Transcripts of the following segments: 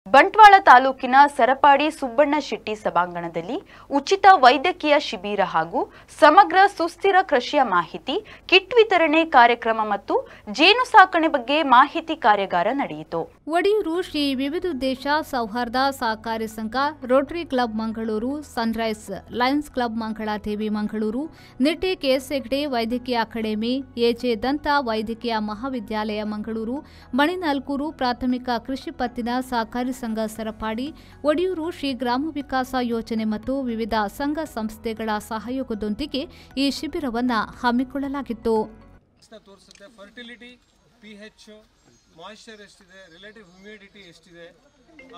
ಬಂಟ್ವಾಳ ತಾಲೂಕಿನ ಸರಪಾಡಿ ಸುಬ್ಬಣ್ಣ ಶೆಟ್ಟಿ ಸಭಾಂಗಣದಲ್ಲಿ ಉಚಿತ ವೈದ್ಯಕೀಯ ಶಿಬಿರ ಹಾಗೂ ಸಮಗ್ರ ಸುಸ್ಥಿರ ಕೃಷಿಯ ಮಾಹಿತಿ ಕಿಟ್ ವಿತರಣೆ ಕಾರ್ಯಕ್ರಮ ಮತ್ತು ಜೇನು ಸಾಕಣೆ ಬಗ್ಗೆ ಮಾಹಿತಿ ಕಾರ್ಯಾಗಾರ ನಡೆಯಿತು. ಒಡಿಯೂರು ಶ್ರೀ ವಿವಿಧೋದ್ದೇಶ ಸೌಹಾರ್ದ ಸಹಕಾರಿ ಸಂಘ, rotary club Mangaluru, sunrise lions club Mangaladevi Mangaluru, Nitte KS Hegde ವೈದ್ಯಕೀಯ ಅಕಾಡೆಮಿ, ಎಜೆ ದಂತ ವೈದ್ಯಕೀಯ ಮಹಾವಿದ್ಯಾಲಯ ಮಂಗಳೂರು, ಮಣಿನಾಲ್ಕೂರು ಪ್ರಾಥಮಿಕ ಕೃಷಿ ಪತ್ತಿನ ಸಹಕಾರಿ ಸಂಘ ಸರಪಾಡಿ, ಒಡಿಯೂರು ಶ್ರೀ ಗ್ರಾಮ ವಿಕಾಸ ಯೋಜನೆ ಮತ್ತು ವಿವಿಧ ಸಂಘ ಸಂಸ್ಥೆಗಳ ಸಹಯೋಗದೊಂದಿಗೆ ಈ ಶಿಬಿರವನ್ನು ಹಮ್ಮಿಕೊಳ್ಳಲಾಗಿತ್ತು. ಮಾಯಿಶ್ಚರ್ ಎಷ್ಟಿದೆ, ರಿಲೇಟಿವ್ ಹ್ಯೂಮಿಡಿಟಿ ಎಷ್ಟಿದೆ,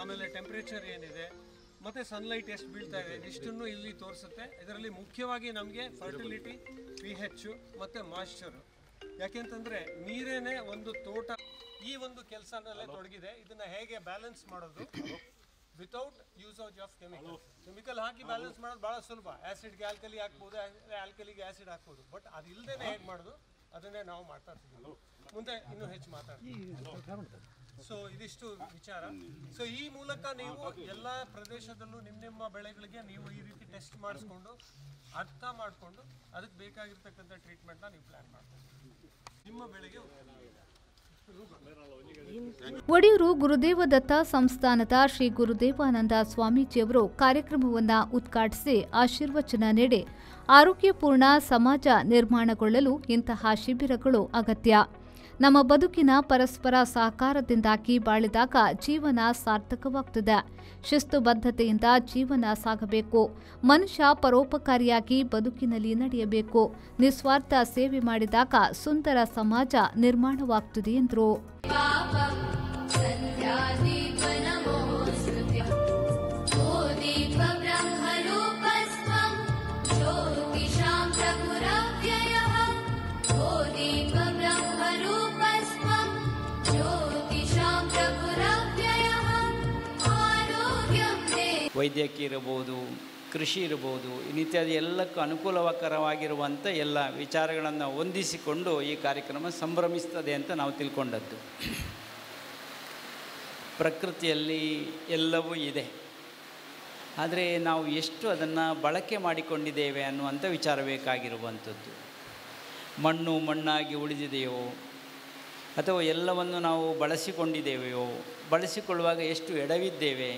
ಆಮೇಲೆ ಟೆಂಪರೇಚರ್ ಏನಿದೆ, ಮತ್ತು ಸನ್ಲೈಟ್ ಎಷ್ಟು ಬೀಳ್ತಾ ಇದೆ, ಇಷ್ಟನ್ನು ಇಲ್ಲಿ ತೋರಿಸುತ್ತೆ. ಇದರಲ್ಲಿ ಮುಖ್ಯವಾಗಿ ನಮಗೆ ಫರ್ಟಿಲಿಟಿ, pH ಮತ್ತು ಮಾಯಿಶ್ಚರ್. ಯಾಕೆಂತಂದರೆ ನೀರೇನೇ ಒಂದು ತೋಟ ಈ ಒಂದು ಕೆಲಸನಲ್ಲೇ ತೊಡಗಿದೆ. ಇದನ್ನು ಹೇಗೆ ಬ್ಯಾಲೆನ್ಸ್ ಮಾಡೋದು without usage of chemical hockey balance ಮಾಡೋದು ಭಾಳ ಸುಲಭ. ಆ್ಯಸಿಡ್ಗೆ ಆಲ್ಕಲಿ ಹಾಕ್ಬೋದು, ಆಲ್ಕಲಿಗೆ ಆ್ಯಸಿಡ್ ಹಾಕ್ಬೋದು. ಬಟ್ ಅದು ಇಲ್ಲದೇ ಹೇಗೆ ಮಾಡೋದು ಅದನ್ನೇ ನಾವು ಮಾಡ್ತಾ ಇರ್ತೀವಿ. ಮುಂದೆ ಇನ್ನೂ ಹೆಚ್ಚು ಮಾತಾಡ್ತೀವಿ. ಸೊ ಇದಿಷ್ಟು ವಿಚಾರ. ಸೊ ಈ ಮೂಲಕ ನೀವು ಎಲ್ಲ ಪ್ರದೇಶದಲ್ಲೂ ನಿಮ್ಮ ಬೆಳೆಗಳಿಗೆ ನೀವು ಈ ರೀತಿ ಟೆಸ್ಟ್ ಮಾಡಿಸ್ಕೊಂಡು ಅರ್ಥ ಮಾಡಿಕೊಂಡು ಅದಕ್ಕೆ ಬೇಕಾಗಿರ್ತಕ್ಕಂಥ ಟ್ರೀಟ್ಮೆಂಟ್ನ ನೀವು ಪ್ಲ್ಯಾನ್ ಮಾಡ್ತೀವಿ ನಿಮ್ಮ ಬೆಳೆಗೆ. ಒಡಿಯೂರು ಗುರುದೇವ ದತ್ತ ಸಂಸ್ಥಾನದ ಶ್ರೀ ಗುರುದೇವಾನಂದ ಸ್ವಾಮೀಜಿಯವರು ಕಾರ್ಯಕ್ರಮವನ್ನು ಉದ್ಘಾಟಿಸಿ ಆಶೀರ್ವಚನ ನೀಡಿ ಆರೋಗ್ಯಪೂರ್ಣ ಸಮಾಜ ನಿರ್ಮಾಣಗೊಳ್ಳಲು ಇಂತಹ ಶಿಬಿರಗಳು ಅಗತ್ಯ. ನಮ್ಮ ಬದುಕಿನ ಪರಸ್ಪರ ಸಹಕಾರದಿಂದಾಗಿ ಬಾಳಿದಾಗ ಜೀವನ ಸಾರ್ಥಕವಾಗುತ್ತದೆ. ಶಿಸ್ತುಬದ್ಧತೆಯಿಂದ ಜೀವನ ಸಾಗಬೇಕು. ಮನುಷ್ಯ ಪರೋಪಕಾರಿಯಾಗಿ ಬದುಕಿನಲ್ಲಿ ನಡೆಯಬೇಕು. ನಿಸ್ವಾರ್ಥ ಸೇವೆ ಮಾಡಿದಾಗ ಸುಂದರ ಸಮಾಜ ನಿರ್ಮಾಣವಾಗುತ್ತದೆ ಎಂದರು. ವೈದ್ಯಕೀಯ ಇರಬಹುದು, ಕೃಷಿ ಇರಬಹುದು, ಇನ್ನಿತ್ಯಾದಿ ಎಲ್ಲಕ್ಕೂ ಅನುಕೂಲಕರವಾಗಿರುವಂಥ ಎಲ್ಲ ವಿಚಾರಗಳನ್ನು ಹೊಂದಿಸಿಕೊಂಡು ಈ ಕಾರ್ಯಕ್ರಮ ಸಂಭ್ರಮಿಸ್ತದೆ ಅಂತ ನಾವು ತಿಳ್ಕೊಂಡದ್ದು. ಪ್ರಕೃತಿಯಲ್ಲಿ ಎಲ್ಲವೂ ಇದೆ, ಆದರೆ ನಾವು ಎಷ್ಟು ಅದನ್ನು ಬಳಕೆ ಮಾಡಿಕೊಂಡಿದ್ದೇವೆ ಅನ್ನುವಂಥ ವಿಚಾರ ಬೇಕಾಗಿರುವಂಥದ್ದು. ಮಣ್ಣು ಮಣ್ಣಾಗಿ ಉಳಿದಿದೆಯೋ ಅಥವಾ ಎಲ್ಲವನ್ನು ನಾವು ಬಳಸಿಕೊಂಡಿದ್ದೇವೆಯೋ, ಬಳಸಿಕೊಳ್ಳುವಾಗ ಎಷ್ಟು ಎಡವಿದ್ದೇವೆ,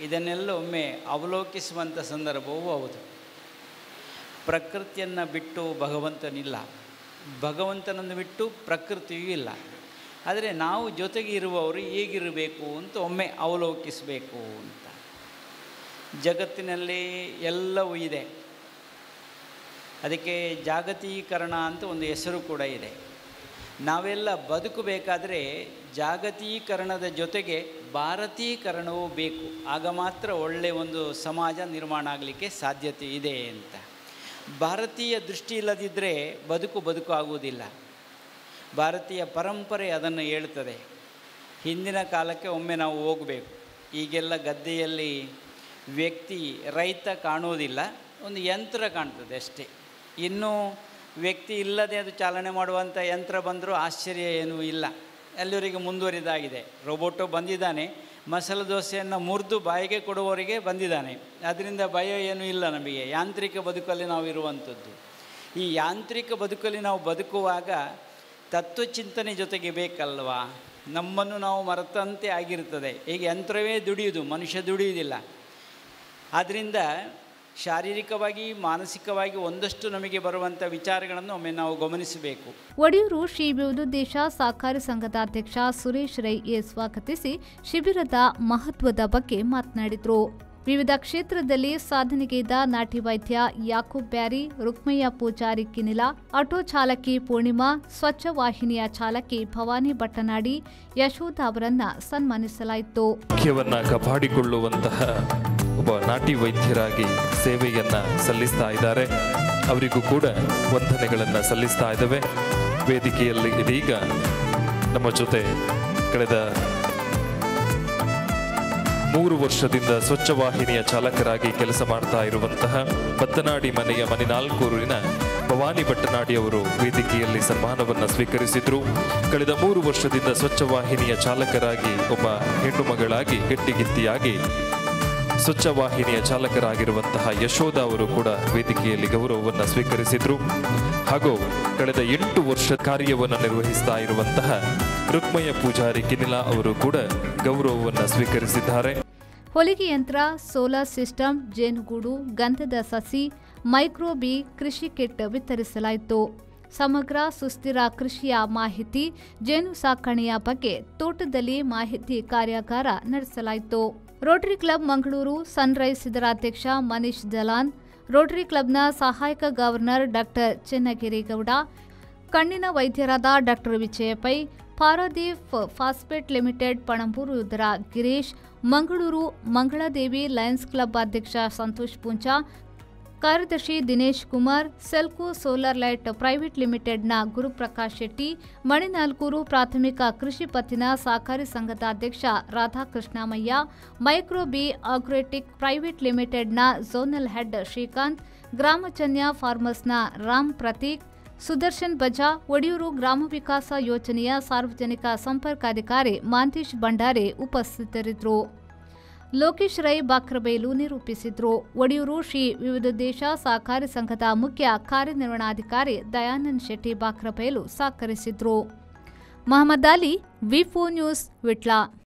ಇದನ್ನೆಲ್ಲ ಒಮ್ಮೆ ಅವಲೋಕಿಸುವಂಥ ಸಂದರ್ಭವೂ ಹೌದು. ಪ್ರಕೃತಿಯನ್ನು ಬಿಟ್ಟು ಭಗವಂತನಿಲ್ಲ, ಭಗವಂತನನ್ನು ಬಿಟ್ಟು ಪ್ರಕೃತಿಯೂ ಇಲ್ಲ. ಆದರೆ ನಾವು ಜೊತೆಗೆ ಇರುವವರು ಹೇಗಿರಬೇಕು ಅಂತ ಒಮ್ಮೆ ಅವಲೋಕಿಸಬೇಕು ಅಂತ. ಜಗತ್ತಿನಲ್ಲಿ ಎಲ್ಲವೂ ಇದೆ, ಅದಕ್ಕೆ ಜಾಗತೀಕರಣ ಅಂತ ಒಂದು ಹೆಸರು ಕೂಡ ಇದೆ. ನಾವೆಲ್ಲ ಬದುಕಬೇಕಾದರೆ ಜಾಗತೀಕರಣದ ಜೊತೆಗೆ ಭಾರತೀಕರಣವೂ ಬೇಕು. ಆಗ ಮಾತ್ರ ಒಳ್ಳೆಯ ಒಂದು ಸಮಾಜ ನಿರ್ಮಾಣ ಆಗಲಿಕ್ಕೆ ಸಾಧ್ಯತೆ ಇದೆ ಅಂತ. ಭಾರತೀಯ ದೃಷ್ಟಿ ಇಲ್ಲದಿದ್ದರೆ ಬದುಕು ಆಗುವುದಿಲ್ಲ. ಭಾರತೀಯ ಪರಂಪರೆ ಅದನ್ನು ಹೇಳ್ತದೆ. ಹಿಂದಿನ ಕಾಲಕ್ಕೆ ಒಮ್ಮೆ ನಾವು ಹೋಗಬೇಕು. ಈಗೆಲ್ಲ ಗದ್ದೆಯಲ್ಲಿ ವ್ಯಕ್ತಿ ರೈತ ಕಾಣುವುದಿಲ್ಲ, ಒಂದು ಯಂತ್ರ ಕಾಣ್ತದೆ ಅಷ್ಟೇ. ಇನ್ನೂ ವ್ಯಕ್ತಿ ಇಲ್ಲದೆ ಅದು ಚಾಲನೆ ಮಾಡುವಂಥ ಯಂತ್ರ ಬಂದರೂ ಆಶ್ಚರ್ಯ ಏನೂ ಇಲ್ಲ. ಎಲ್ಲರಿಗೆ ಮುಂದುವರಿದಾಗಿದೆ. ರೋಬೋಟೋ ಬಂದಿದ್ದಾನೆ, ಮಸಾಲೆ ದೋಸೆಯನ್ನು ಮುರಿದು ಬಾಯಿಗೆ ಕೊಡುವವರಿಗೆ ಬಂದಿದ್ದಾನೆ. ಅದರಿಂದ ಭಯ ಏನೂ ಇಲ್ಲ ನಮಗೆ. ಯಾಂತ್ರಿಕ ಬದುಕಲ್ಲಿ ನಾವು ಇರುವಂಥದ್ದು. ಈ ಯಾಂತ್ರಿಕ ಬದುಕಲ್ಲಿ ನಾವು ಬದುಕುವಾಗ ತತ್ವಚಿಂತನೆ ಜೊತೆಗೆ ಬೇಕಲ್ವಾ? ನಮ್ಮನ್ನು ನಾವು ಮರೆತಂತೆ ಆಗಿರ್ತದೆ. ಈಗ ಯಂತ್ರವೇ ದುಡಿಯುವುದು, ಮನುಷ್ಯ ದುಡಿಯುವುದಿಲ್ಲ. ಆದ್ದರಿಂದ ಶಾರೀರಿಕವಾಗಿ ಮಾನಸಿಕವಾಗಿ ಒಂದಷ್ಟು ನಮಗೆ ಬರುವಂಥ ವಿಚಾರಗಳನ್ನು ಒಮ್ಮೆ ನಾವು ಗಮನಿಸಬೇಕು. ಒಡಿಯೂರು ಶ್ರೀ ವಿವಿಧೋದ್ದೇಶ ಸಹಕಾರಿ ಸಂಘದ ಅಧ್ಯಕ್ಷ ಸುರೇಶ್ ರೈ ಸ್ವಾಗತಿಸಿ ಶಿಬಿರದ ಮಹತ್ವದ ಬಗ್ಗೆ ಮಾತನಾಡಿದರು. ವಿವಿಧ ಕ್ಷೇತ್ರದಲ್ಲಿ ಸಾಧನೆಗೈದ ನಾಟಿ ವೈದ್ಯ ಯಾಕೂಬ್ ಬ್ಯಾರಿ, ರುಕ್ಮಯ್ಯ ಪೂಜಾರಿ ಕಿನಿಲ, ಆಟೋ ಚಾಲಕಿ ಪೂರ್ಣಿಮಾ, ಸ್ವಚ್ಛ ವಾಹಿನಿಯ ಚಾಲಕಿ ಭವಾನಿ ಭಟ್ಟನಾಡಿ, ಯಶೋಧ ಅವರನ್ನ ಸನ್ಮಾನಿಸಲಾಯಿತು. ಮುಖ್ಯವನ್ನ ಕಾಪಾಡಿಕೊಳ್ಳುವಂತಹ ಒಬ್ಬ ನಾಟಿ ವೈದ್ಯರಾಗಿ ಸೇವೆಯನ್ನ ಸಲ್ಲಿಸ್ತಾ ಇದ್ದಾರೆ. ಅವರಿಗೂ ಕೂಡ ವಂದನೆಗಳನ್ನು ಸಲ್ಲಿಸ್ತಾ ಇದ್ದಾವೆ. ವೇದಿಕೆಯಲ್ಲಿ ಇದೀಗ ನಮ್ಮ ಜೊತೆ ಕಳೆದ 3 ವರ್ಷದಿಂದ ಸ್ವಚ್ಛ ವಾಹಿನಿಯ ಚಾಲಕರಾಗಿ ಕೆಲಸ ಮಾಡ್ತಾ ಇರುವಂತಹ ಬತ್ತನಾಡಿ ಮನೆಯ ಮಣಿನಾಲ್ಕೂರಿನ ಭವಾನಿ ಭವಾನಿ ಭಟ್ಟನಾಡಿ ಅವರು ವೇದಿಕೆಯಲ್ಲಿ ಸನ್ಮಾನವನ್ನು ಸ್ವೀಕರಿಸಿದ್ರು. ಕಳೆದ 3 ವರ್ಷದಿಂದ ಸ್ವಚ್ಛ ವಾಹಿನಿಯ ಚಾಲಕರಾಗಿ ಒಬ್ಬ ಹೆಣ್ಣು ಮಗಳಾಗಿ ಗಟ್ಟಿಗಿತ್ತಿಯಾಗಿ ಸ್ವಚ್ಛ ವಾಹಿನಿಯ ಚಾಲಕರಾಗಿರುವಂತಹ ಯಶೋಧ ಅವರು ಕೂಡ ವೇದಿಕೆಯಲ್ಲಿ ಗೌರವವನ್ನು ಸ್ವೀಕರಿಸಿದ್ರು. ಹಾಗೂ ಕಳೆದ 8 ವರ್ಷ ಕಾರ್ಯವನ್ನು ನಿರ್ವಹಿಸ್ತಾ ಇರುವಂತಹ ರುಕ್ಮಯ್ಯ ಪೂಜಾರಿ ಕಿನಿಲಾ ಅವರು ಕೂಡ ಗೌರವವನ್ನು ಸ್ವೀಕರಿಸಿದ್ದಾರೆ. ಹೊಲಿಗೆ ಯಂತ್ರ, ಸೋಲಾರ್ ಸಿಸ್ಟಮ್, ಜೇನುಗೂಡು, ಗಂಧದ ಸಸಿ, ಮೈಕ್ರೋಬಿ ಕೃಷಿ ಕಿಟ್ ವಿತರಿಸಲಾಯಿತು. ಸಮಗ್ರ ಸುಸ್ಥಿರ ಕೃಷಿಯ ಮಾಹಿತಿ, ಜೇನು ಸಾಕಣೆಯ ಬಗ್ಗೆ ತೋಟದಲ್ಲಿ ಮಾಹಿತಿ ಕಾರ್ಯಾಗಾರ ನಡೆಸಲಾಯಿತು. ರೋಟರಿ ಕ್ಲಬ್ ಮಂಗಳೂರು ಸನ್ರೈಸ್ ಇದರ ಅಧ್ಯಕ್ಷ ಮನೀಶ್ ದಲಾನ್, ರೋಟರಿ ಕ್ಲಬ್ನ ಸಹಾಯಕ ಗವರ್ನರ್ ಡಾಕ್ಟರ್ ಚೆನ್ನಗಿರಿಗೌಡ, ಕಣ್ಣಿನ ವೈದ್ಯರಾದ doctor Vijaya Pai, Paradeep phosphate limited Panambur ಇದರ ಗಿರೀಶ್, ಮಂಗಳೂರು ಮಂಗಳಾದೇವಿ ಲಯನ್ಸ್ ಕ್ಲಬ್ ಅಧ್ಯಕ್ಷ ಸಂತೋಷ್ ಪೂಂಚಾ, ಕಾರ್ಯದರ್ಶಿ Dinesh Kumar, Selco solar light private ಲಿಮಿಟೆಡ್ನ ಗುರುಪ್ರಕಾಶ್ ಶೆಟ್ಟಿ, ಮಣಿನಾಲ್ಕೂರು ಪ್ರಾಥಮಿಕ ಕೃಷಿ ಪತ್ತಿನ ಸಹಕಾರಿ ಸಂಘದ ಅಧ್ಯಕ್ಷ ರಾಧಾಕೃಷ್ಣಮಯ್ಯ, ಮೈಕ್ರೋಬಿ ಆಗ್ರೋಟೆಕ್ ಪ್ರೈವೇಟ್ ಲಿಮಿಟೆಡ್ನ ಝೋನಲ್ ಹೆಡ್ ಶ್ರೀಕಾಂತ್, ಗ್ರಾಮಜನ್ಯ ಫಾರ್ಮರ್ಸ್ನ ರಾಮ್ ಪ್ರತೀಕ್, ಸುದರ್ಶನ್ ಬಜಾ, ಒಡಿಯೂರು ಗ್ರಾಮ ವಿಕಾಸ ಯೋಜನೆಯ ಸಾರ್ವಜನಿಕ ಸಂಪರ್ಕಾಧಿಕಾರಿ ಮಾಂತೇಶ್ ಭಂಡಾರೆ ಉಪಸ್ಥಿತರಿದ್ದರು. ಲೋಕೇಶ್ ರೈ ಬಾಕ್ರಬೈಲು ನಿರೂಪಿಸಿದ್ರು. ಒಡಿಯೂರು ಶ್ರೀ ವಿವಿಧ ದೇಶ ಸಹಕಾರಿ ಸಂಘದ ಮುಖ್ಯ ಕಾರ್ಯನಿರ್ವಹಣಾಧಿಕಾರಿ ದಯಾನಂದ್ ಶೆಟ್ಟಿ ಬಾಕ್ರಬೈಲು ಸಹಕರಿಸಿದ್ರು. ಮಹಮ್ಮದ್ ಅಲಿ, ವಿ4 ನ್ಯೂಸ್, ವಿಟ್ಲ.